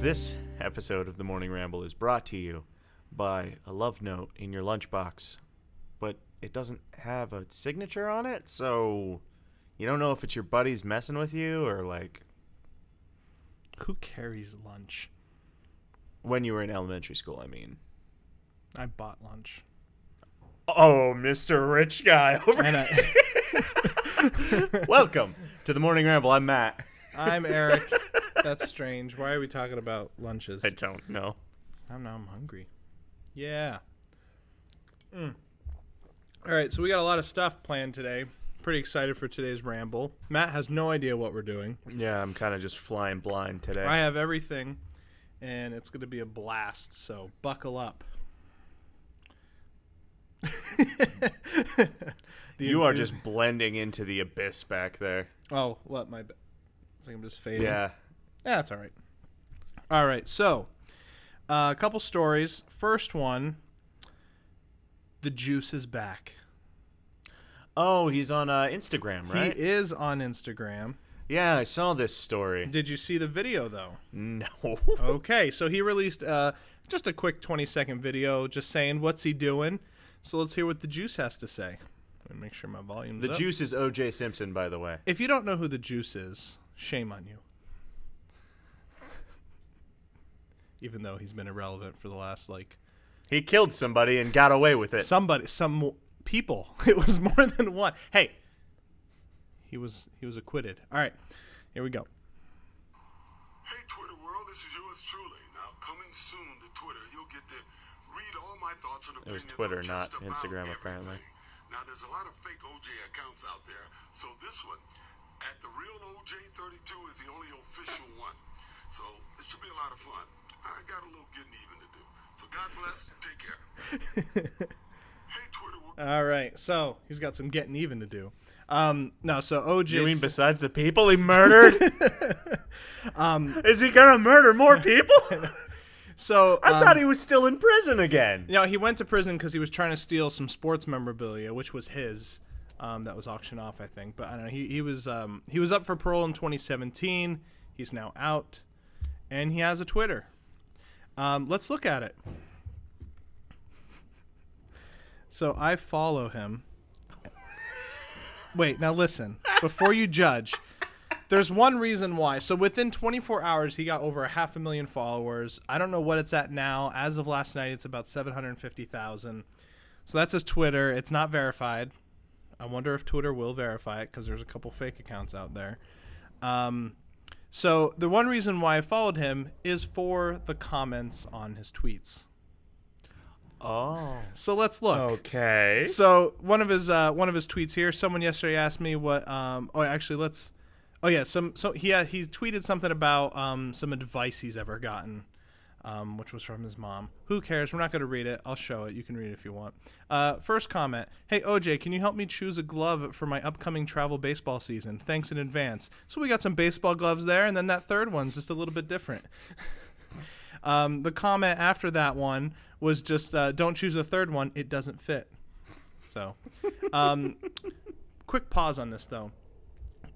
This episode of the Morning Ramble is brought to you by a love note in your lunchbox, but it doesn't have a signature on it, so you don't know if it's your buddies messing with you or like... Who carries lunch? When you were in elementary school, I mean. I bought lunch. Oh, Mr. Rich Guy over here. Welcome to the Morning Ramble. I'm Matt. I'm Eric. That's strange. Why are we talking about lunches? I don't know. I'm hungry. Yeah. All right, so we got a lot of stuff planned today. Pretty excited for today's ramble. Matt has no idea what we're doing. Yeah, I'm kind of just flying blind today. I have everything, and it's going to be a blast, so buckle up. You are just blending into the abyss back there. Oh, what? It's like I'm just fading. Yeah. Yeah, that's all right. All right, so a couple stories. First one, the juice is back. Oh, he's on Instagram, right? He is on Instagram. Yeah, I saw this story. Did you see the video, though? No. Okay, so he released just a quick 20-second video just saying what's he doing. So let's hear what the juice has to say. Let me make sure my volume's up. The juice is O.J. Simpson, by the way. If you don't know who the juice is, shame on you. Even though he's been irrelevant for the last, He killed somebody and got away with it. some people. It was more than one. Hey, he was acquitted. All right, here we go. Hey, Twitter world, this is yours truly. Now, coming soon to Twitter, you'll get to read all my thoughts and It was opinions Twitter, on not just about Instagram, everything. apparently. Now, there's a lot of fake OJ accounts out there, so this one, at the real OJ32, is the only official one. So this should be a lot of fun. I got a little getting even to do. So God bless. Take care. Hey, Twitter world. All right, so he's got some getting even to do. No, so OJ. You mean besides the people he murdered? Is he going to murder more people? So I thought he was still in prison again. he went to prison because he was trying to steal some sports memorabilia, which was his. That was auctioned off, I think. But I don't know. He was up for parole in 2017. He's now out, and he has a Twitter. Let's look at it. So I follow him. Wait, now listen. Before you judge, there's one reason why. So within 24 hours, he got over 500,000 followers. I don't know what it's at now. As of last night, it's about 750,000. So that's his Twitter. It's not verified. I wonder if Twitter will verify it because there's a couple fake accounts out there. So the one reason why I followed him is for the comments on his tweets. Oh. So let's look. Okay. So one of his tweets here. Someone yesterday asked me what. He tweeted something about some advice he's ever gotten, which was from his mom. Who cares? We're not going to read it. I'll show it. You can read it if you want. First comment. Hey, OJ, can you help me choose a glove for my upcoming travel baseball season? Thanks in advance. So we got some baseball gloves there, and then that third one's just a little bit different. The comment after that one was just, don't choose the third one. It doesn't fit. So, quick pause on this, though.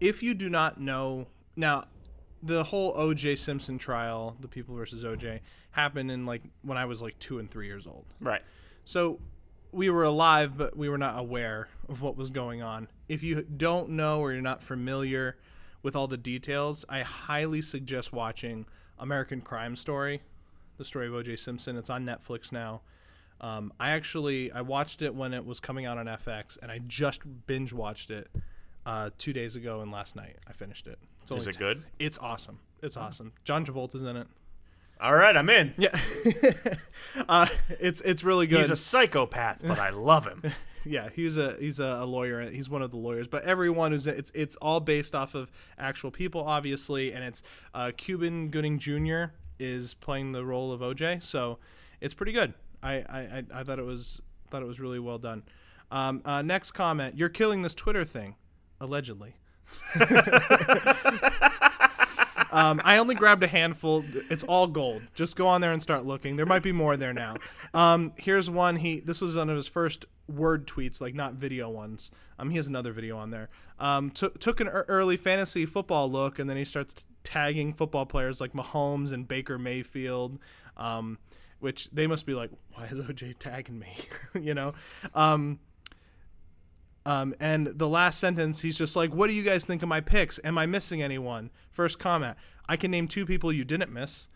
If you do not know, now, the whole O.J. Simpson trial, the People versus O.J., happened in when I was 2 and 3 years old. Right. So we were alive, but we were not aware of what was going on. If you don't know or you're not familiar with all the details, I highly suggest watching American Crime Story, the story of O.J. Simpson. It's on Netflix now. I watched it when it was coming out on FX, and I just binge watched it 2 days ago, and last night I finished it. Is it good? It's awesome. It's awesome. John Travolta's in it. All right, I'm in. Yeah. It's really good. He's a psychopath, but I love him. Yeah, he's a lawyer. He's one of the lawyers. But everyone it's all based off of actual people, obviously, and it's Cuban Gooding Jr. is playing the role of OJ, so it's pretty good. I thought it was really well done. Next comment: you're killing this Twitter thing, allegedly. I only grabbed a handful. It's all gold. Just go on there and start looking. There might be more there now. Here's one. This was one of his first word tweets, not video ones. He has another video on there. Took an early fantasy football look, and then he starts tagging football players like Mahomes and Baker Mayfield, which they must be like, why is OJ tagging me? you know? And the last sentence, he's just like, what do you guys think of my picks? Am I missing anyone? First comment, I can name 2 people you didn't miss.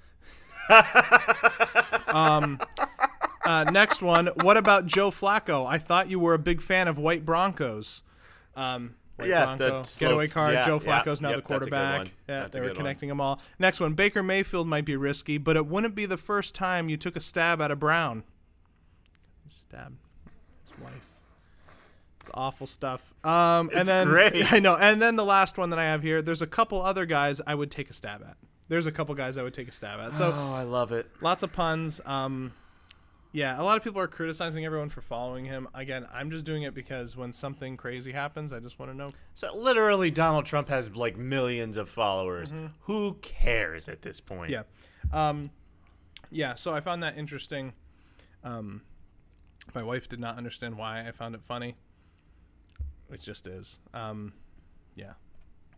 Next one, what about Joe Flacco? I thought you were a big fan of white Broncos. White Bronco, getaway car. Yeah, Joe Flacco's now the that's a good quarterback. one. Yeah, That's a they were good one. connecting them all. Next one, Baker Mayfield might be risky, but it wouldn't be the first time you took a stab at a Brown. Stab his wife. It's awful stuff. And then great. I know. And then the last one that I have here, there's a couple other guys I would take a stab at. So Oh, I love it. lots of puns. Yeah, a lot of people are criticizing everyone for following him. Again, I'm just doing it because when something crazy happens, I just want to know. So literally, Donald Trump has like millions of followers. Who cares at this point? Yeah. Yeah, so I found that interesting. My wife did not understand why I found it funny. It just is. Yeah.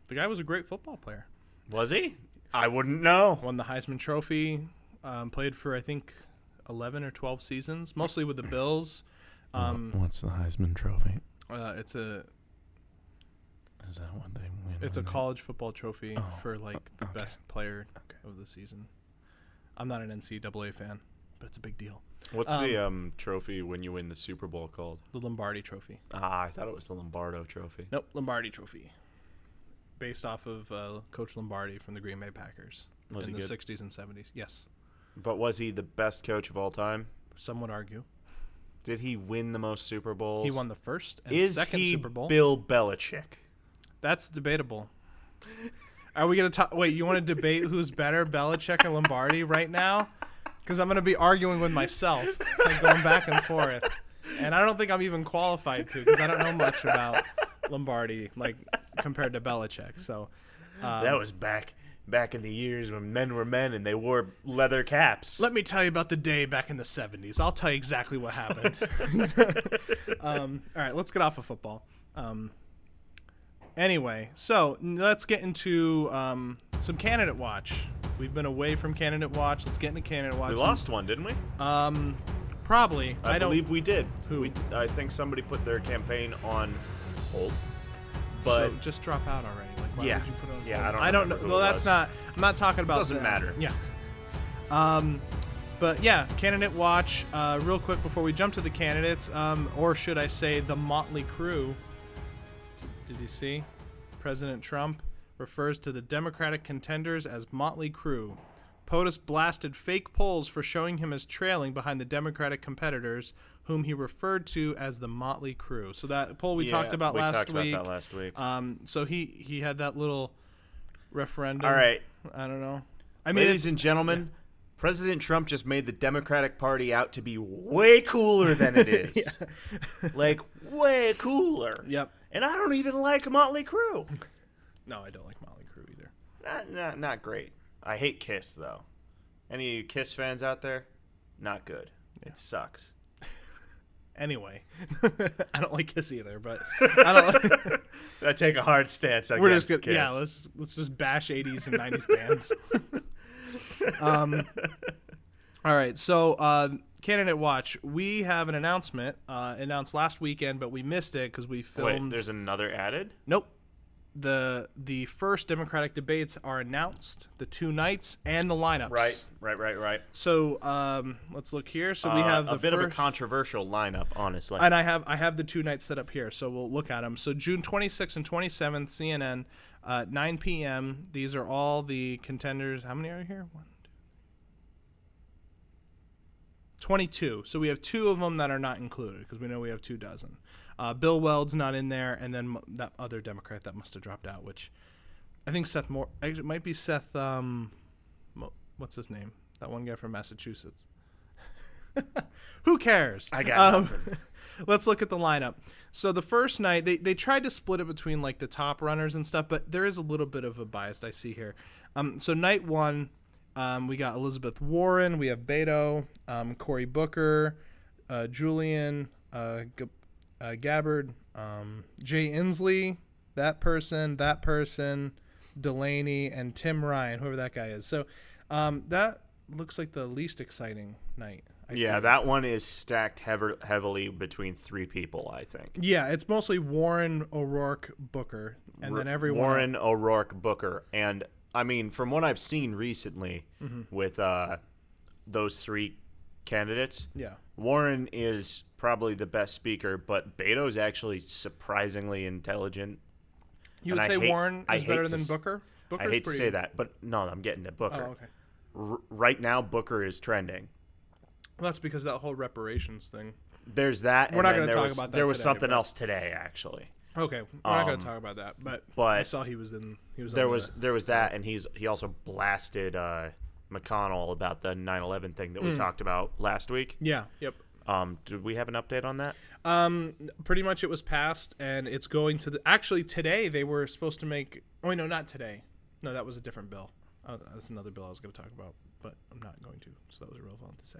The guy was a great football player. Was he? I wouldn't know. Won the Heisman Trophy. Played for, I think, 11 or 12 seasons, mostly with the Bills. What's the Heisman Trophy? It's a Is that what they win? it's a college football trophy Oh, for like the okay. best player Okay. of the season. I'm not an NCAA fan, but it's a big deal. What's the trophy when you win the Super Bowl called? The Lombardi Trophy. I thought it was the Lombardo Trophy. Nope, Lombardi Trophy. Based off of Coach Lombardi from the Green Bay Packers Was in he the good? 60s and 70s. Yes, But was he the best coach of all time? some would argue. Did he win the most Super Bowls? He won the first and Is second he Super Bowl. Bill Belichick? That's debatable. Are we going to talk? Wait, you want to debate who's better, Belichick or Lombardi right now? Because I'm going to be arguing with myself, like going back and forth. And I don't think I'm even qualified to because I don't know much about Lombardi, like compared to Belichick. So That was back in the years when men were men and they wore leather caps. let me tell you about the day back in the 70s. I'll tell you exactly what happened. All right, let's get off of football. Anyway, so let's get into some candidate watch. We've been away from candidate watch. Let's get into candidate watch. We lost one, didn't we? Probably. I don't believe we did. Who? I think somebody put their campaign on hold. But so just drop out already. Like, why Yeah. would you put it on Yeah, hold? I don't know. remember who Well, it that's was. not. I'm not talking about. Doesn't that. matter. Yeah. But yeah, candidate watch. Real quick before we jump to the candidates, or should I say the motley crew? Did you see? President Trump refers to the Democratic contenders as motley crew. POTUS blasted fake polls for showing him as trailing behind the Democratic competitors, whom he referred to as the motley crew. So that poll we talked about last week. About that last week. So he had that little referendum. All right. I don't know. I mean, Ladies and gentlemen, President Trump just made the Democratic Party out to be way cooler than it is. Like, way cooler. Yep. And I don't even like Motley Crue. No, I don't like Motley Crue either. Not great. I hate Kiss, though. Any of you Kiss fans out there? Not good. It sucks. Anyway, I don't like Kiss either, but I don't. I take a hard stance We're against just Kiss. gonna, let's just bash 80s and 90s bands. All right, so candidate watch. We have an announcement announced last weekend, but we missed it because we filmed. Wait, there's another added? Nope. The first Democratic debates are announced, the 2 nights and the lineups. Right. So let's look here. So we have the a bit first, of a controversial lineup, honestly. and I have the 2 nights set up here. So we'll look at them. So June 26th and 27th, CNN, 9 p.m. These are all the contenders. How many are here? 22. So we have 2 of them that are not included because we know we have 2 dozen. Bill Weld's not in there, and then that other Democrat that must have dropped out, which I think Seth Moore. It might be Seth. What's his name? That one guy from Massachusetts. Who cares? I got nothing. Let's look at the lineup. So the first night, they tried to split it between like the top runners and stuff, but there is a little bit of a bias I see here. So night 1, we got Elizabeth Warren, we have Beto, Cory Booker, Julian Gabbard, Jay Inslee, that person, Delaney, and Tim Ryan, whoever that guy is. So that looks like the least exciting night. I think. that one is stacked heavily between 3 people, I think. Yeah, it's mostly Warren, O'Rourke, Booker, and then everyone. Warren, O'Rourke, Booker. And, I mean, from what I've seen recently with those 3 candidates, Yeah. Warren is probably the best speaker, but Beto's actually surprisingly intelligent. You would And say I hate- Warren I is hate better to than s- Booker? I Booker's hate to pretty- say that, but no, I'm getting to Booker. Oh, okay. Right now, Booker is trending. Well, that's because that whole reparations thing. There's that. We're not going gonna to talk about that There was today, something but- else today, actually. Okay, we're not going to talk about that. But I saw he was in. He was. There on was that, and he also blasted McConnell about the 9/11 thing that we talked about last week. Yeah. Yep. Did we have an update on that? Pretty much it was passed, and it's going to the. Actually, today they were supposed to make. Oh no, not today. No, that was a different bill. That's another bill I was going to talk about, but I'm not going to. So that was irrelevant to say.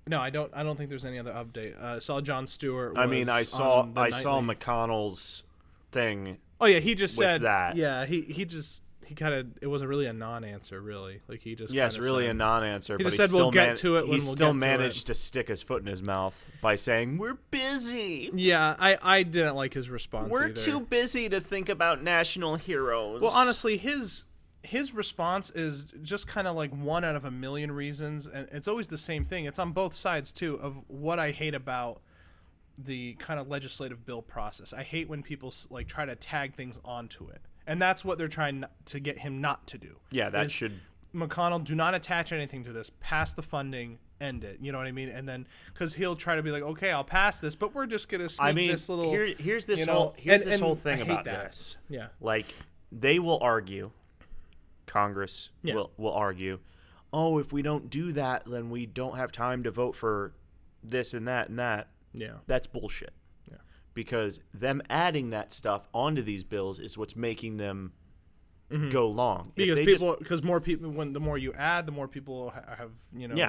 No, I don't think there's any other update. I saw Jon Stewart. I mean, I saw Nightly. McConnell's thing. Oh yeah, he just with said that. Yeah, he kind of. It was really a non-answer, really. Like he just. Yes, kinda really said, a non-answer. He But just said we'll get to it when he we'll still get to managed it. to stick his foot in his mouth by saying, "We're busy. Yeah, I didn't like his response. We're either. too busy to think about national heroes." Well, honestly, his response is just kind of like one out of a million reasons, and it's always the same thing. It's on both sides too of what I hate about the kind of legislative bill process. I hate when people like try to tag things onto it, and that's what they're trying to get him not to do. yeah, that is should. McConnell, do not attach anything to this. Pass the funding, end it. You know what I mean? And then because he'll try to be like, okay, I'll pass this, but we're just gonna sneak this little. Here's this you know, whole here's and- this whole and thing I hate about that. this. Yeah. Like they will argue. Congress Yeah. will argue, oh, if we don't do that, then we don't have time to vote for this and that and that. Yeah. That's bullshit. Yeah. Because them adding that stuff onto these bills is what's making them go long. If Because more people, the more you add, the more people have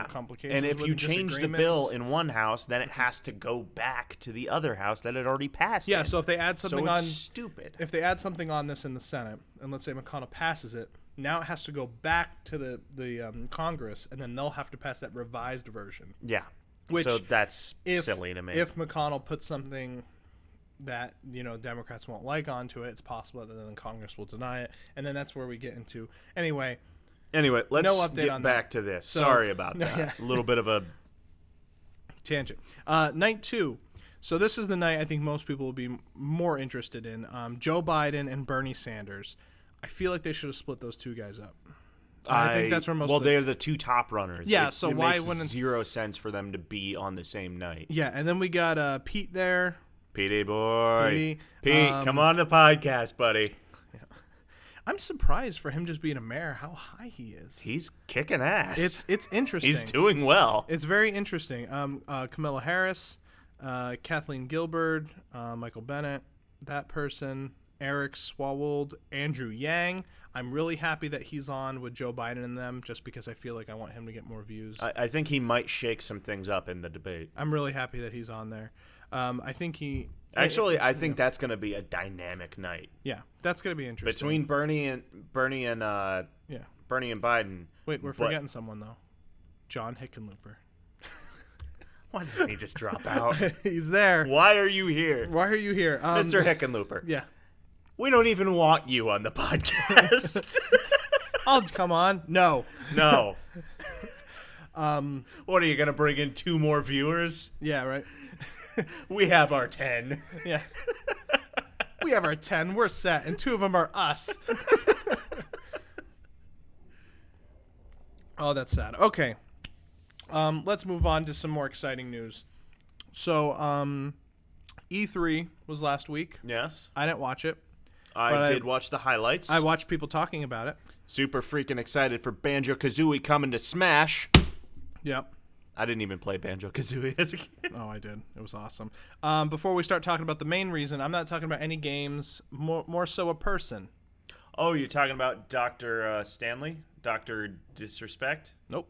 complications. And if with you change the bill disagreements. in one house, then it has to go back to the other house that it already passed. Yeah, in. so if they add something so it's on, stupid. if they add something on this in the Senate, and let's say McConnell passes it, now it has to go back to the Congress, and then they'll have to pass that revised version. Yeah. Which, so that's silly to me. If McConnell puts something that Democrats won't like onto it, it's possible that then Congress will deny it, and then that's where we get into. Anyway, let's no update get on back that. to this. So- Sorry about No, that. yeah. A little bit of a tangent. Night 2. So this is the night I think most people will be more interested in. Joe Biden and Bernie Sanders. I feel like they should have split those two guys up. I think that's where most. Well, of the, they're the two top runners. Yeah, It- so it why makes wouldn't- zero sense for them to be on the same night? yeah, and then we got Pete there. PD boy, Petey, Pete, come on the podcast, buddy. I'm surprised for him just being a mayor how high he is. He's kicking ass. It's interesting. He's doing well. It's very interesting. Kamala Harris, Kathleen Gilbert, Michael Bennett, that person, Eric Swalwell, Andrew Yang. I'm really happy that he's on with Joe Biden and them, just because I feel like I want him to get more views. I think he might shake some things up in the debate. I'm really happy that he's on there. I think he Actually, I think that's going to be a dynamic night yeah, that's gonna be interesting. between Bernie and yeah. Bernie and Biden. Wait, we're But- forgetting someone though. John Hickenlooper. Why doesn't he just drop out? He's there. Why are you here, Why are you here, Mr. Hickenlooper? Yeah. We don't even want you on the podcast. Oh, come on. No. No. What are you going to bring in 2 more viewers? Yeah. Right. We have our 10. Yeah. We have our 10. We're set, and 2 of them are us. Oh, that's sad. Okay. Let's move on to some more exciting news. So, E3 was last week. Yes. I didn't watch it. I did watch the highlights. I watched people talking about it. Super freaking excited for Banjo-Kazooie coming to Smash. Yep. I didn't even play Banjo-Kazooie as a kid. Oh, I did. It was awesome. Before we start talking about the main reason, I'm not talking about any games, more so a person. Oh, you're talking about Dr. Stanley? Dr. Disrespect? Nope.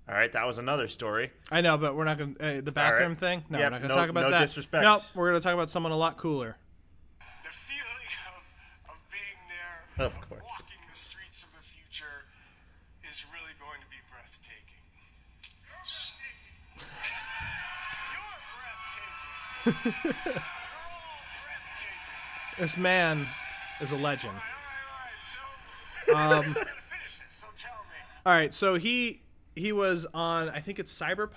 All right, that was another story. I know, but we're not going to... the bathroom thing? No, Yep, we're not going to no- talk about no that. disrespect. No, we're going to talk about someone a lot cooler. The feeling of being there. Of course. Walking the streets of the future is really going to be breathtaking. You're breathtaking. You're all breathtaking. This man is a legend. All right. So, finish it. So tell me. All right, so he was on, I think it's Cyberpunk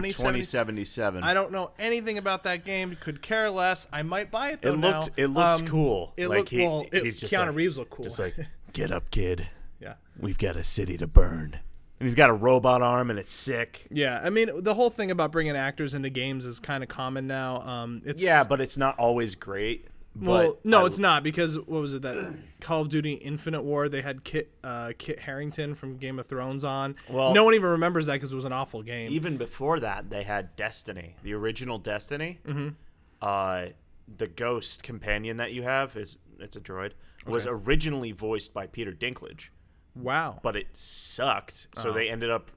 2077. I don't know anything about that game. Could care less. I might buy it though. It looked cool. It like looked he's just Keanu like, Reeves looked cool. Just like, get up, kid. Yeah. We've got a city to burn. And he's got a robot arm, and it's sick. Yeah, I mean, the whole thing about bringing actors into games is kind of common now. But it's not always great. Well, no, it's not, because what was it, that Call of Duty Infinite War? They had Kit Harington from Game of Thrones on. Well, no one even remembers that because it was an awful game. Even before that, they had Destiny, the original Destiny. Mm-hmm. The ghost companion that you have it's a droid. Was originally voiced by Peter Dinklage. Wow. But it sucked, so they ended up,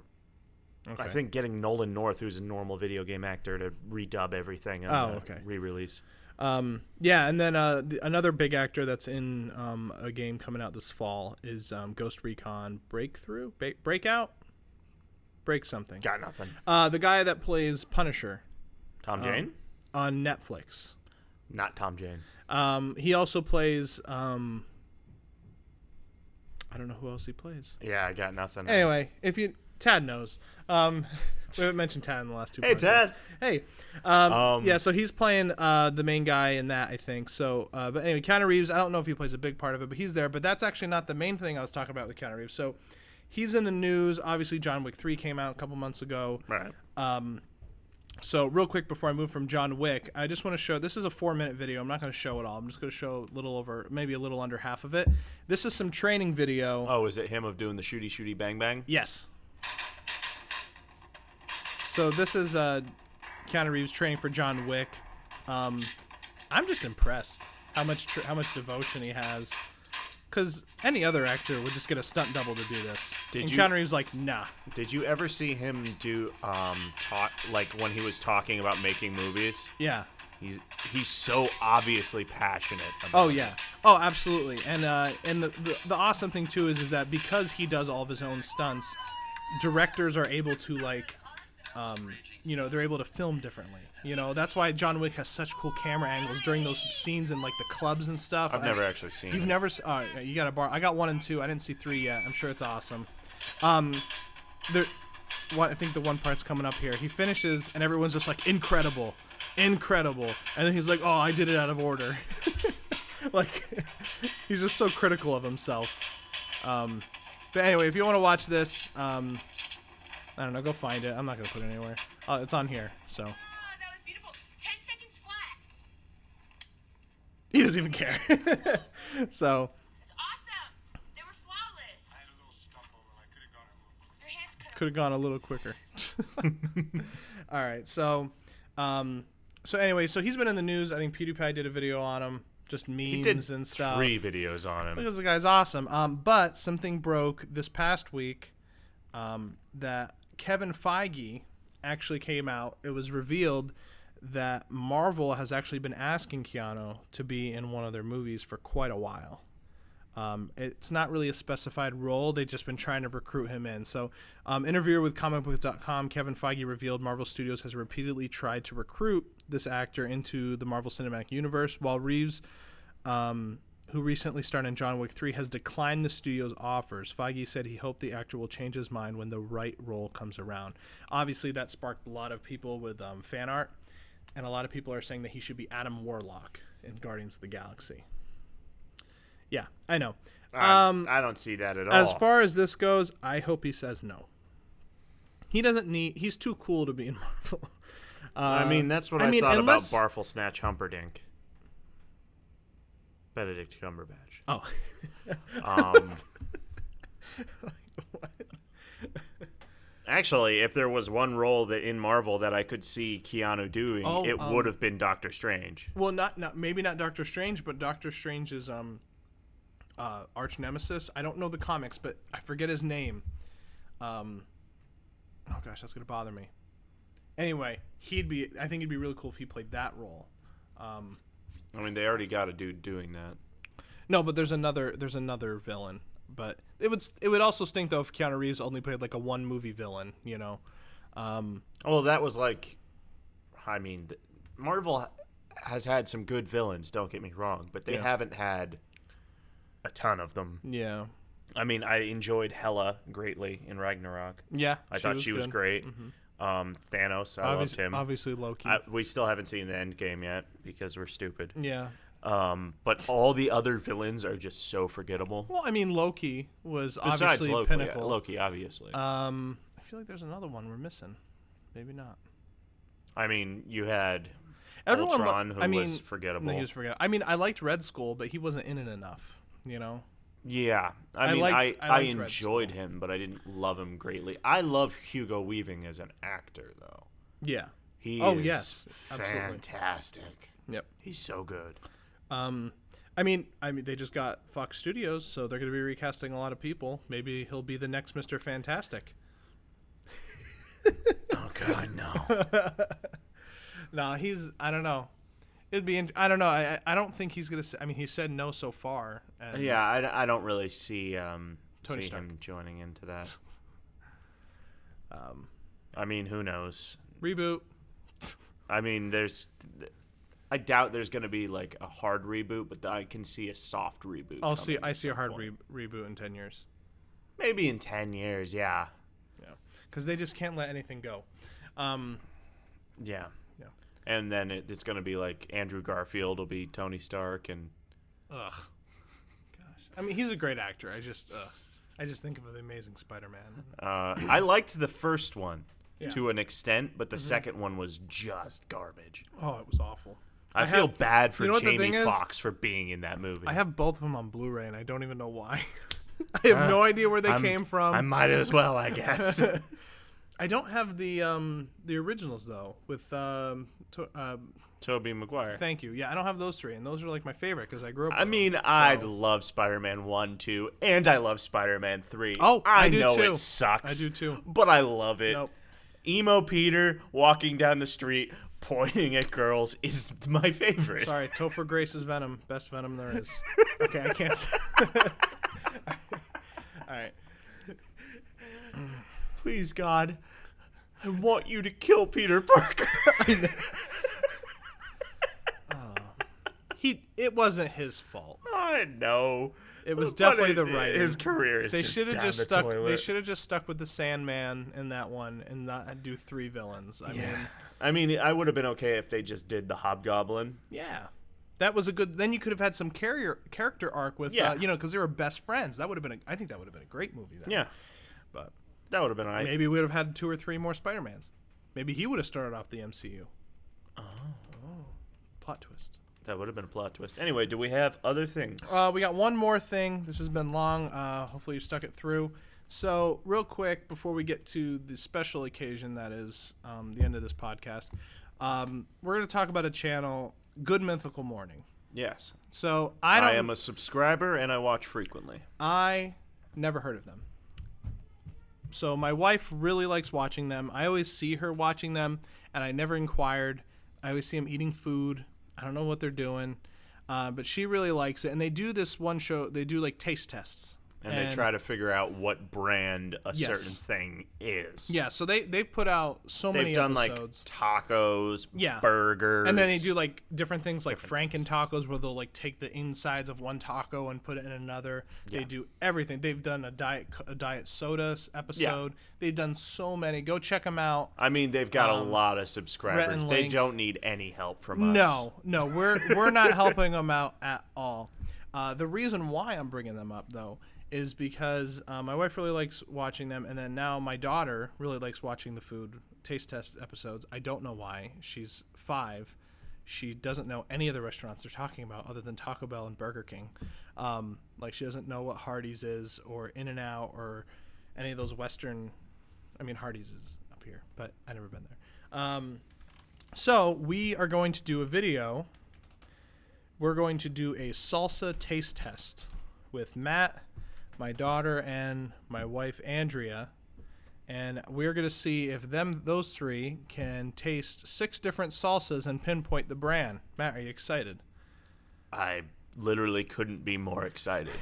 Okay. I think, getting Nolan North, who's a normal video game actor, to redub everything on re-release. Yeah, and then another big actor that's in a game coming out this fall is Ghost Recon Breakout? Break something. Got nothing. The guy that plays Punisher. Tom Jane? On Netflix. Not Tom Jane. He also plays... I don't know who else he plays. Yeah, I got nothing. Anyway, Tad knows. We haven't mentioned Tad in the last two Hey, podcasts. Tad. Hey. Yeah, so he's playing the main guy in that, I think. So, but anyway, Keanu Reeves, I don't know if he plays a big part of it, but he's there. But that's actually not the main thing I was talking about with Keanu Reeves. So he's in the news. Obviously, John Wick 3 came out a couple months ago. Right. So real quick before I move from John Wick, I just want to show, this is a 4-minute video. I'm not going to show it all. I'm just going to show maybe a little under half of it. This is some training video. Oh, is it him of doing the shooty bang bang? Yes. So this is Keanu Reeves training for John Wick. I'm just impressed how much devotion he has. Because any other actor would just get a stunt double to do this. Keanu Reeves like, nah. Did you ever see him do talk, like when he was talking about making movies? Yeah. He's so obviously passionate about yeah. Oh, absolutely. And the awesome thing too is that because he does all of his own stunts, directors are able to they're able to film differently. That's why John Wick has such cool camera angles during those scenes in like the clubs and stuff. I've never actually seen it. You've never you got to borrow. I got 1 and 2. I didn't see 3 yet. I'm sure it's awesome. I think the one part's coming up here. He finishes and everyone's just like, incredible. And then he's like, oh, I did it out of order. Like, he's just so critical of himself. But anyway, if you want to watch this, I don't know, go find it. I'm not going to put it anywhere. It's on here, so. Oh, that was beautiful. 10 seconds flat. He doesn't even care. So. That's awesome. They were flawless. I had a little stumble and I could have gone a little Your quicker. hands cut Could have gone a little quicker. All right, so anyway, so he's been in the news. I think PewDiePie did a video on him, just memes He did and stuff. 3 videos on him. Because the guy's awesome. But something broke this past week that Kevin Feige actually came out. It was revealed that Marvel has actually been asking Keanu to be in one of their movies for quite a while. It's not really a specified role. They've just been trying to recruit him in. So, interviewer with comicbook.com, Kevin Feige revealed Marvel Studios has repeatedly tried to recruit this actor into the Marvel Cinematic Universe, while Reeves, who recently starred in John Wick 3, has declined the studio's offers. Feige said he hoped the actor will change his mind when the right role comes around. Obviously, that sparked a lot of people with fan art, and a lot of people are saying that he should be Adam Warlock in Guardians of the Galaxy. Yeah, I know. I don't see that at all. As far as this goes, I hope he says no. He's too cool to be in Marvel. I mean, that's what I thought about Barfel Snatch Humperdinck. Benedict Cumberbatch. Oh. Actually, if there was one role that in Marvel that I could see Keanu doing, it would have been Doctor Strange. Well, maybe not Doctor Strange, but Doctor Strange's arch nemesis. I don't know the comics, but I forget his name. Oh gosh, that's gonna bother me. Anyway, I think it'd be really cool if he played that role. I mean, they already got a dude doing that. No, but there's another villain. But it would also stink though if Keanu Reeves only played like a one movie villain, you know. Well, that was like, I mean, Marvel has had some good villains. Don't get me wrong, but they haven't had a ton of them. Yeah. I mean, I enjoyed Hela greatly in Ragnarok. Yeah, I thought she was good. great. Thanos, I loved him. Obviously, Loki. We still haven't seen the end game yet because we're stupid. Yeah. But all the other villains are just so forgettable. Well, I mean, Loki was Besides obviously Loki, pinnacle. Loki, obviously. I feel like there's another one we're missing. Maybe not. I mean, you had Everyone Ultron, who was forgettable. No, he was forgettable. I mean, I liked Red Skull, but he wasn't in it enough, you know? Yeah. I liked enjoyed him, but I didn't love him greatly. I love Hugo Weaving as an actor, though. Yeah. He Oh, is yes, absolutely. fantastic. Yep. He's so good. I mean, they just got Fox Studios, so they're going to be recasting a lot of people. Maybe he'll be the next Mr. Fantastic. Oh, God, no. Nah, I don't know. It'd be, I don't know. I don't think he's going to, I mean, he said no so far. And Yeah, I don't really see Tony Stark. him joining into that. I mean, who knows? Reboot. I mean, I doubt there's going to be like a hard reboot, but I can see a soft reboot. I see a hard reboot in 10 years. Maybe in 10 years, yeah. Yeah. Because they just can't let anything go. Yeah. Yeah. And then it's going to be like Andrew Garfield will be Tony Stark, and Ugh. Gosh. I mean, he's a great actor. I just think of the Amazing Spider-Man. I liked the first one Yeah. to an extent, but the second one was just garbage. Oh, it was awful. I feel bad for you know what the Jamie thing is? Foxx for being in that movie. I have both of them on Blu-ray, and I don't even know why. I have no idea where they came from. I might as well, I guess. I don't have the originals though. With Tobey Maguire. thank you. Yeah, I don't have those three, and those are like my favorite because I grew up. I with mean, them, I so- love Spider-Man 1, 2, and I love Spider-Man 3. Oh, I do know too. it sucks. I do too. But I love it. Nope. Emo Peter walking down the street pointing at girls is my favorite. Sorry, Topher Grace's Venom, best Venom there is. Okay, I can't. All right. Please, God, I want you to kill Peter Parker. It wasn't his fault. I know. It was But definitely the writing. His career is They just should have down just the stuck. toilet. They should have just stuck with the Sandman in that one and not do three villains. I mean, I would have been okay if they just did the Hobgoblin. Yeah, that was a good. Then you could have had some character arc with, Yeah. because they were best friends. That would have been. I think that would have been a great movie. Then. Yeah, but that would have been all right. maybe we would have had 2 or 3 more Spider-Mans. Maybe he would have started off the MCU. Oh, plot twist. That would have been a plot twist. Anyway, do we have other things? We got one more thing. This has been long. Hopefully you stuck it through. So real quick, before we get to the special occasion that is the end of this podcast, we're going to talk about a channel, Good Mythical Morning. Yes. So I am a subscriber and I watch frequently. I never heard of them. So my wife really likes watching them. I always see her watching them, and I never inquired. I always see them eating food. I don't know what they're doing, but she really likes it. And they do this one show. They do like taste tests. And they try to figure out what brand a Yes. certain thing is. Yeah, so they've put out so many They've done episodes. like tacos, Yeah. burgers. And then they do like different things like Franken tacos where they'll like take the insides of one taco and put it in another. Yeah. They do everything. They've done a diet soda episode. They've done so many. Go check them out. I mean, they've got a lot of subscribers. Rhett and They Link. don't need any help from us. No, we're not helping them out at all. The reason why I'm bringing them up though is because my wife really likes watching them, and then now my daughter really likes watching the food taste test episodes. I don't know why. She's 5. She doesn't know any of the restaurants they're talking about other than Taco Bell and Burger King. Like she doesn't know what Hardee's is or In-N-Out or any of those Western. I mean, Hardee's is up here, but I've never been there. So we are going to do a video. We're going to do a salsa taste test with Matt, my daughter, and my wife Andrea, and we're going to see if those 3 can taste 6 different salsas and pinpoint the brand. Matt, are you excited? I literally couldn't be more excited.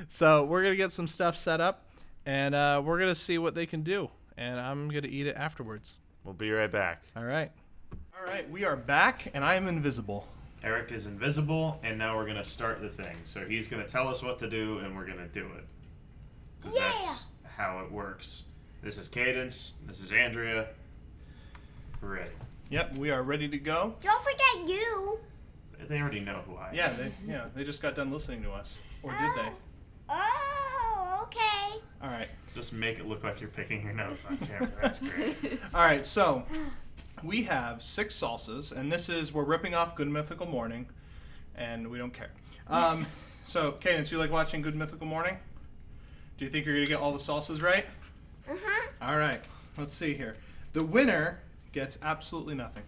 So we're going to get some stuff set up, and we're going to see what they can do. And I'm going to eat it afterwards. We'll be right back. All right. All right, we are back, and I am invisible. Eric is invisible, and now we're going to start the thing. So he's going to tell us what to do, and we're going to do it. 'Cause that's how it works. This is Cadence. This is Andrea. We're ready. Yep, we are ready to go. Don't forget you. They already know who I am. Yeah, they just got done listening to us. Or did they? Oh, okay. All right. Just make it look like you're picking your nose on camera. That's great. All right, so we have 6 salsas, and we're ripping off Good Mythical Morning, and we don't care. So, Cadence, you like watching Good Mythical Morning? Do you think you're going to get all the salsas right? All right, let's see here. The winner gets absolutely nothing.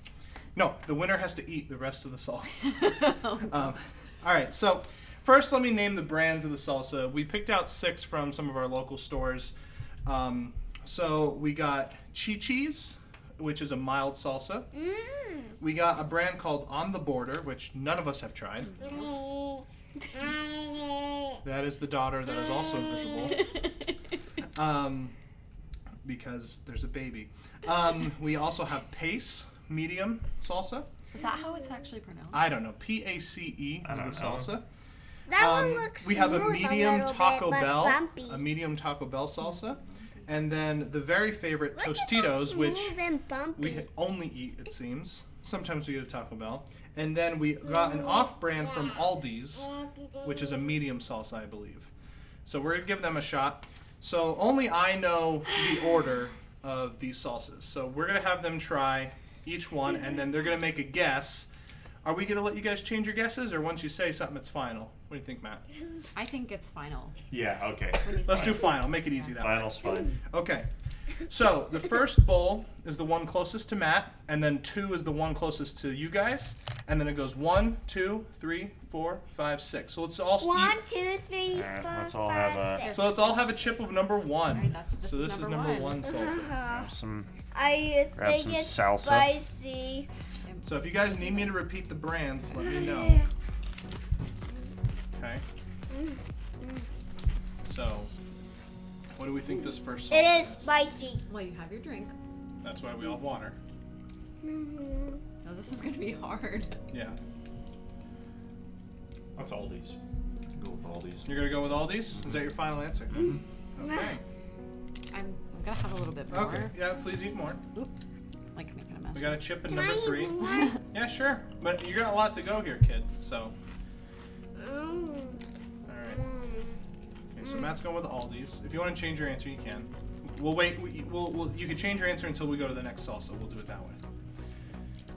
No, the winner has to eat the rest of the salsa. All right, so first let me name the brands of the salsa. We picked out 6 from some of our local stores. So we got Chi-Chi's, which is a mild salsa. We got a brand called On the Border, which none of us have tried. That is the daughter that is also invisible. Because there's a baby. We also have Pace, medium salsa. Is that how it's actually pronounced? I don't know. Pace is the salsa. That one looks We have a smooth medium little Taco bit, but Bell, bumpy. a medium Taco Bell salsa, and then the very favorite Look at that Tostitos, which smooth and bumpy. we only eat, it seems. Sometimes we get a Taco Bell. And then we got an off-brand from Aldi's, which is a medium salsa, I believe. So we're going to give them a shot. So only I know the order of these salsas. So we're going to have them try each one, and then they're going to make a guess. Are we going to let you guys change your guesses, or once you say something, it's final? What do you think, Matt? I think it's final. Yeah, okay. When you Let's say do it. final. Make it easy that way. Final's fine. Okay. So the first bowl is the one closest to Matt, and then 2 is the one closest to you guys, and then it goes 1, 2, 3, 4, 5, 6. So let's all 1, eat. 2, 3, Alright, 4, let's all 5, have a- 6. So let's all have a chip of number 1. Alright, this So this is number 1 salsa. Have some. I Grab think some it's salsa. spicy. So if you guys need me to repeat the brands, let me know. Okay. So, what do we think this first salsa It is spicy. Well, you have your drink. That's why we all have water. No, this is going to be hard. Yeah. What's Aldi's? Go with Aldi's. You're gonna go with Aldi's? Is that your final answer? Okay. I'm going to have a little bit more. Okay. Yeah. Please eat more. Like making a mess. We got a chip in Can number I 3. eat more? Yeah, sure. But you got a lot to go here, kid. So, all right. Okay, so Matt's going with Aldi's. If you want to change your answer, you can. We'll wait. You can change your answer until we go to the next salsa. We'll do it that way.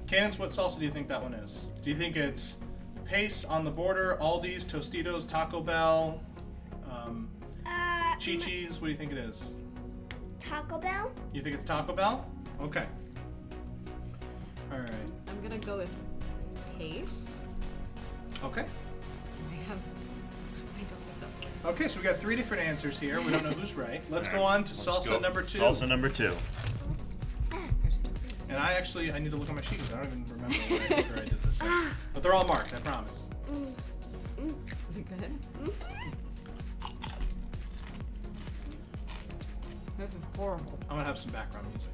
Cadence, what salsa do you think that one is? Do you think it's Pace, On the Border, Aldi's, Tostitos, Taco Bell, Chi-Chi's? What do you think it is? Taco Bell? You think it's Taco Bell? Okay. All right. I'm going to go with Pace. Okay. I don't think that's right. Okay, so we got 3 different answers here. We don't know who's right. Let's go on to Let's salsa go. number 2. Salsa number 2. And I need to look at my sheets. I don't even remember where I did this. But they're all marked, I promise. Is it good? This is horrible. I'm gonna have some background music.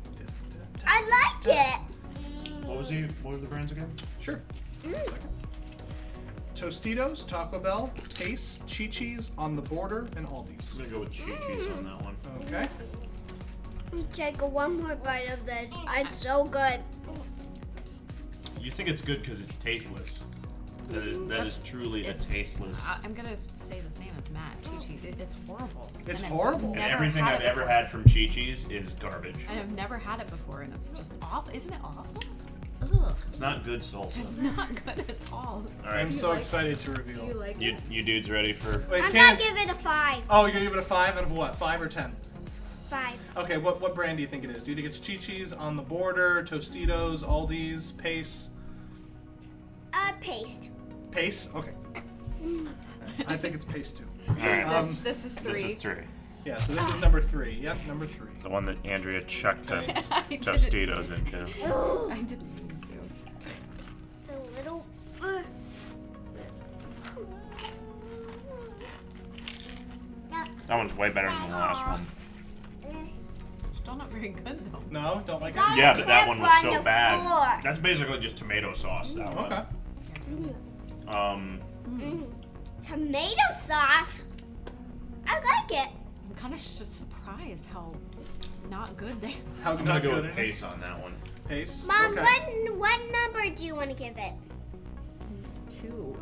I like it. What were the brands again? Sure. 1 second. Tostitos, Taco Bell, Pace, Chi-Chi's, On the Border, and Aldi's. I'm gonna go with Chi-Chi's on that one. Okay. Let me take one more bite of this. It's so good. You think it's good because it's tasteless. That is truly a tasteless. I'm going to say the same as Matt. Chi-Chi. It's horrible. It's And I've horrible. And never everything had I've it ever before. had from Chi-Chi's is garbage. I have never had it before, and it's just awful. Isn't it awful? Ugh. It's not good salsa. It's not good at all. All right, I'm Do you so like- excited to Do reveal. you like you it? dudes ready for? Wait, I'm gonna Cadence. give it a 5. Oh, you're gonna give it a 5 out of what? 5 or 10? 5. Okay, what brand do you think it is? Do you think it's Chi-Chi's, On the Border, Tostitos, Aldi's, Pace? Paste. Pace? Okay. I think it's Pace too. All right, This is 3. this is 3. Yeah, so this is number 3. Yep, number 3. The one that Andrea chucked I didn't- Tostitos into. I didn't mean to. It's a little. That one's way better than the last one. Still not very good though. No, don't like it. Yeah, but that one was on so the bad. floor. That's basically just tomato sauce. That one. Okay. Tomato sauce. I like it. I'm kind of just surprised how not good they are. How I'm gonna not go good with it is? pace on that one. Pace. Mom, Okay. what number do you want to give it? 2.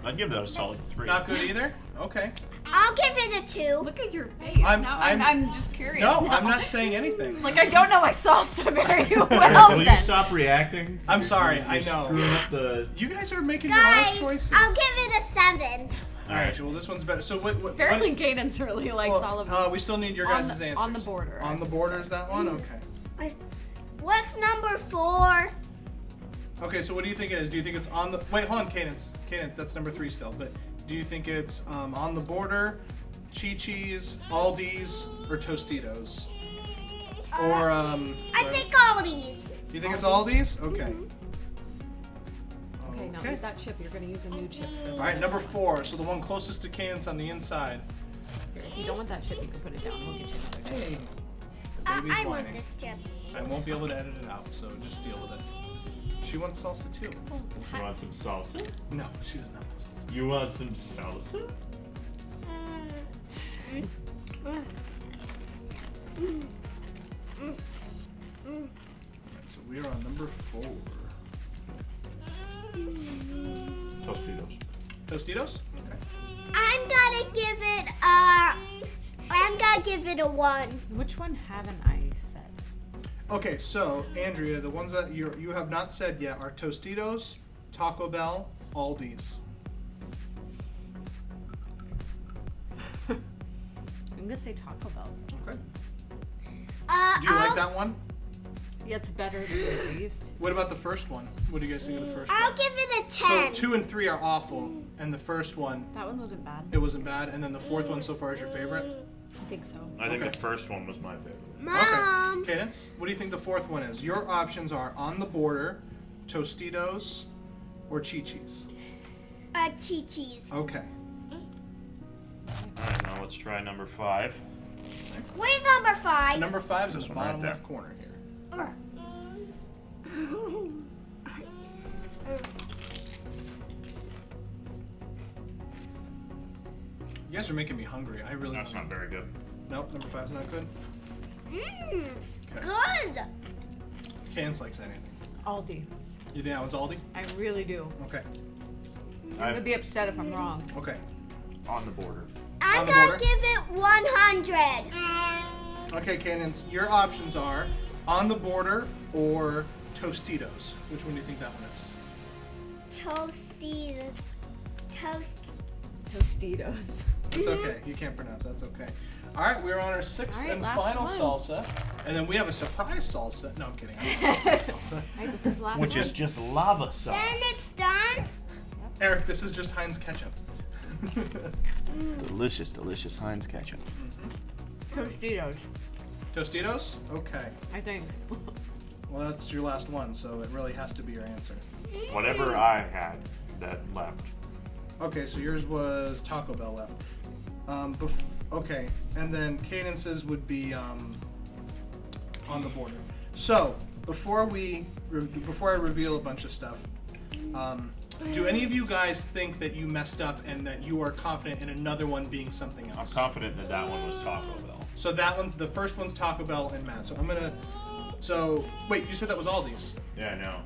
I'd give that a solid 3. Not good either. Okay. I'll give it a 2. Look at your face. I'm just curious. No, now. I'm not saying anything. Like I don't know my salsa very Will well. you then. stop reacting? I'm sorry. I You're know. screwing up the. You guys are making your honest Guys, choices. I'll give it a 7. All right. Well, this one's better. So what? Apparently, Cadence really likes all of them. We still need your On guys' the- answers. on the border, I On the would border say. is that one? Okay. What's number 4? Okay. So what do you think it is? Do you think it's on the? Wait, hold on, Cadence. Cadence, that's number 3 still. But do you think it's on the border, Chi-Chi's, Aldi's, or Tostitos? Or I think Aldi's. Do you think it's Aldi's? Okay. Okay, now get that chip. You're gonna use a new chip. All right, number 4. So the one closest to Cadence on the inside. Here, if you don't want that chip, you can put it down. We'll get you another chip. Hey. The baby's I want whining. this chip. I won't be able to edit it out, so just deal with it. She wants salsa too. You want some salsa? No, she does not want salsa. You want some salsa? Alright, so we are on number 4. Tostitos. Tostitos? Okay. I'm gonna give it a 1. Which one haven't I said? Okay, so Andrea, the ones that you have not said yet are Tostitos, Taco Bell, Aldi's. I'm gonna say Taco Bell. Okay. Do you like that one? Yeah, it's better than the taste. What about the first one? What do you guys think of the first I'll one? give it a So 10. 2 and 3 are awful, and the first one, That one wasn't bad. it wasn't bad, and then the fourth one so far is your favorite? I think so. I think Okay. the first one was my favorite. Mom. Okay. Cadence, what do you think the fourth one is? Your options are On the Border, Tostitos, or Chi-Chi's. Chi-Chi's. Okay. Alright, now let's try number 5. Where's number 5? Number 5 is This the one right bottom there. left corner here. You guys are making me hungry. I really That's not very good. Nope, number 5's not good. Mmm. Okay. Good. Cadence likes anything. Aldi. You think that one's Aldi? I really do. Okay. I'm gonna be upset if I'm wrong. Okay. On the border. I'm On the gonna border? give it 100. Okay, Cadence, your options are On the Border or Tostitos. Which one do you think that one is? Tostitos. It's okay. You can't pronounce. That's okay. All right, we're on our 6th All right, and last final one. salsa, and then we have a surprise salsa. No, I'm kidding. I don't have a salsa. Right, this is the last Which one. is just lava sauce. Then it's done. Eric, this is just Heinz ketchup. Delicious, delicious Heinz ketchup. Tostitos. Tostitos? Okay. I think. Well, that's your last one, so it really has to be your answer. Whatever I had that left. Okay, so yours was Taco Bell left. Okay, and then Cadence's would be On the Border. So before I reveal a bunch of stuff, do any of you guys think that you messed up and that you are confident in another one being something I'm else? confident that that one was Taco Bell. So that one's the first one's Taco Bell and Matt. So I'm gonna. So wait, you said that was Aldi's. Yeah, I know.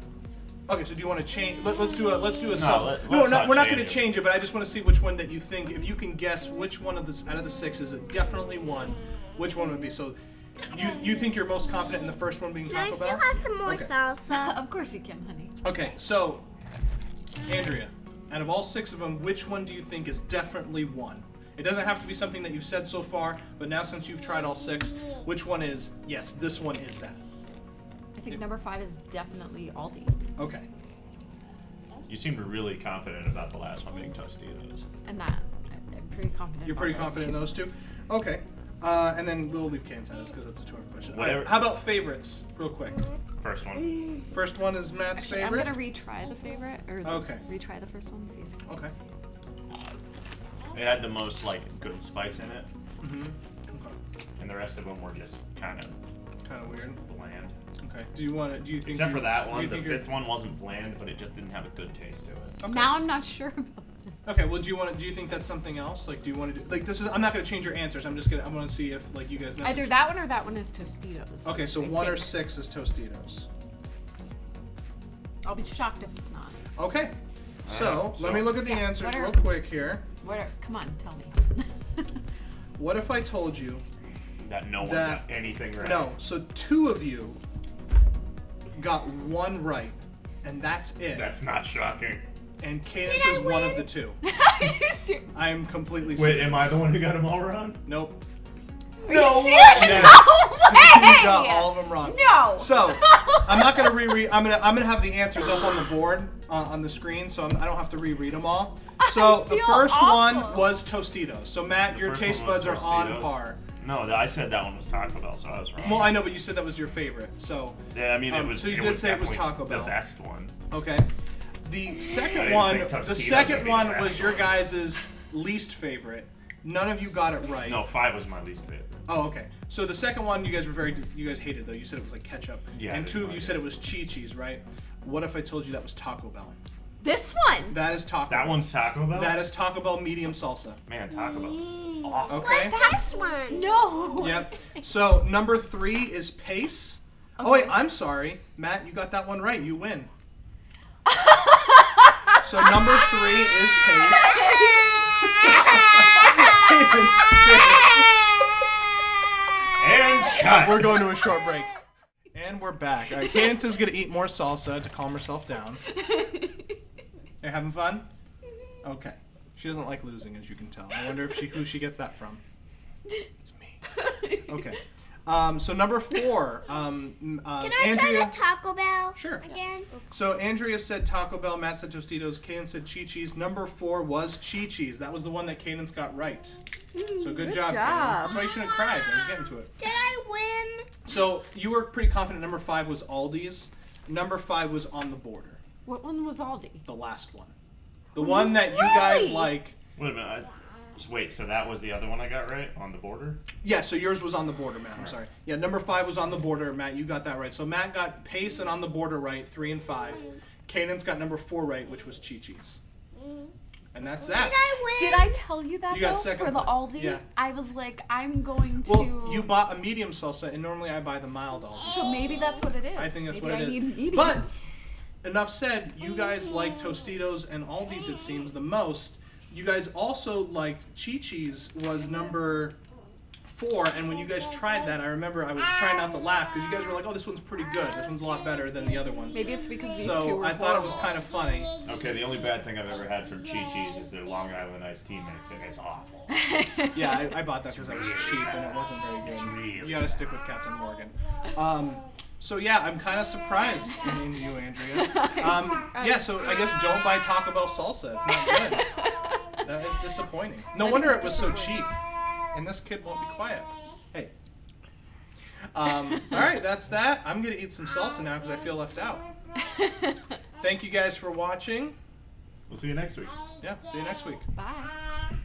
Okay, so do you want to change? Let's do a let's No, not we're not change going it. to change it, but I just want to see which one that you think. If you can guess which one of this out of the 6 is it definitely one, which one would be? So, you think you're most confident in the first one being Can I Taco still Bell? have some more Okay. salsa? Of course you can, honey. Okay, so Andrea, out of all 6 of them, which one do you think is definitely one? It doesn't have to be something that you've said so far, but now since you've tried all 6, which one is? Yes, this one is that. I think number 5 is definitely Aldi. Okay. You seemed really confident about the last one being Tostitos. And that. I'm pretty confident. You're about pretty those confident in two. those 2? Okay. And then we'll leave Kane's out because that's a 2-hour question. All right, Whatever. how about favorites, real quick? First one. First one is Matt's Actually, favorite. I'm gonna retry the favorite, or Okay. retry the first one. See. Okay. It had the most like good spice in it. And the rest of them were just kind of weird. bland. Okay. Do you think? Except for that do one, you the think fifth one wasn't bland, but it just didn't have a good taste to it. Okay. Now I'm not sure about this. Okay. Well, do you think that's something else? Like, do you want to do like this is? I'm not gonna change your answers. I want to see if like you guys know. Either that one or that one is Tostitos. Okay, so I 1 or think. 6 is Tostitos. I'll be shocked if it's not. Okay. So, let me look at the answers what are- real quick here. Come on, tell me. What if I told you That no one that got anything right. No, so 2 of you got 1 right, and that's it. That's not shocking. And Cadence is one of the 2. Are you serious? I am completely Wait, serious. am I the one who got them all wrong? Nope. Are you serious? Yes. No way! You got all of them wrong. No. So, I'm not gonna reread. I'm gonna have the answers up on the board on the screen, so I don't have to reread them all. So the feel first awful. one was Tostitos. So Matt, your first taste one was buds are on Tostitos. par. No, I said that one was Taco Bell, so I was wrong. Well, I know, but you said that was your favorite. So Yeah, I mean, it was. so you it did was say it was definitely Taco Bell. The best one. okay. The second didn't one, think the Tostitos second would be one the best was your one. guys' least favorite. None of you got it right. No, 5 was my least favorite. Oh, okay. So the second one you guys hated though. You said it was like ketchup. Yeah, I And didn't 2 of like you it. said it was Chi-Chi's, right? What if I told you that was Taco Bell? This one. That is Taco That Bell. one's Taco Bell? That is Taco Bell medium salsa. Man, Taco Bell's awful. Okay. This one. No. Yep. So number 3 is Pace. Oh wait, I'm sorry, Matt. You got that one right. You win. So number 3 is And cut! We're going to a short break. And we're back. All right, Cadence is going to eat more salsa to calm herself down. You're having fun? Okay. She doesn't like losing, as you can tell. I wonder if who she gets that from. It's me. Okay. So number 4. Can I Andrea. try the Taco Bell Sure. again? So Andrea said Taco Bell, Matt said Tostitos, Cadence said Chi-Chi's. Number 4 was Chi-Chi's. That was the one that Cadence got right. So good job, Cadence. That's why you shouldn't have cried. I was getting to it. Did I win? So you were pretty confident number 5 was Aldi's. Number 5 was On the Border. What one was Aldi? The last one. The one that you guys Really? like. Wait a minute. Wait, so that was the other one I got right? On the border? Yeah, so yours was On the Border, Matt. I'm sorry. Yeah, number 5 was On the Border. Matt, you got that right. So Matt got Pace and On the Border right, 3 and 5. Cadence got number 4 right, which was Chi-Chi's. And that's that. Did I win? Did I tell you that You got though second for the place. Aldi? Yeah. I was like, I'm going to. Well, you bought a medium salsa, and normally I buy the mild Aldi. So maybe that's what it is. I think that's Maybe what it I is. Need mediums. But enough said. You guys like Tostitos and Aldi's, it seems, the most. You guys also liked Chi-Chi's was number 4, and when you guys tried that, I remember I was trying not to laugh because you guys were like, "Oh, this one's pretty good. This one's a lot better than the other ones." Maybe it's because these two So were I thought it was horrible. kind of funny. Okay, the only bad thing I've ever had from Chi-Chi's is their Long Island iced tea mix, and it's awful. Yeah, I bought that because I was cheap and it wasn't very good. You got to stick with Captain Morgan. So yeah, I'm kind of surprised in you, Andrea. Yeah, so I guess don't buy Taco Bell salsa. It's not good. That is disappointing. No wonder it was so cheap. And this kid won't be quiet. Hey. All right, that's that. I'm gonna eat some salsa now because I feel left out. Thank you guys for watching. We'll see you next week. Yeah, see you next week. Bye.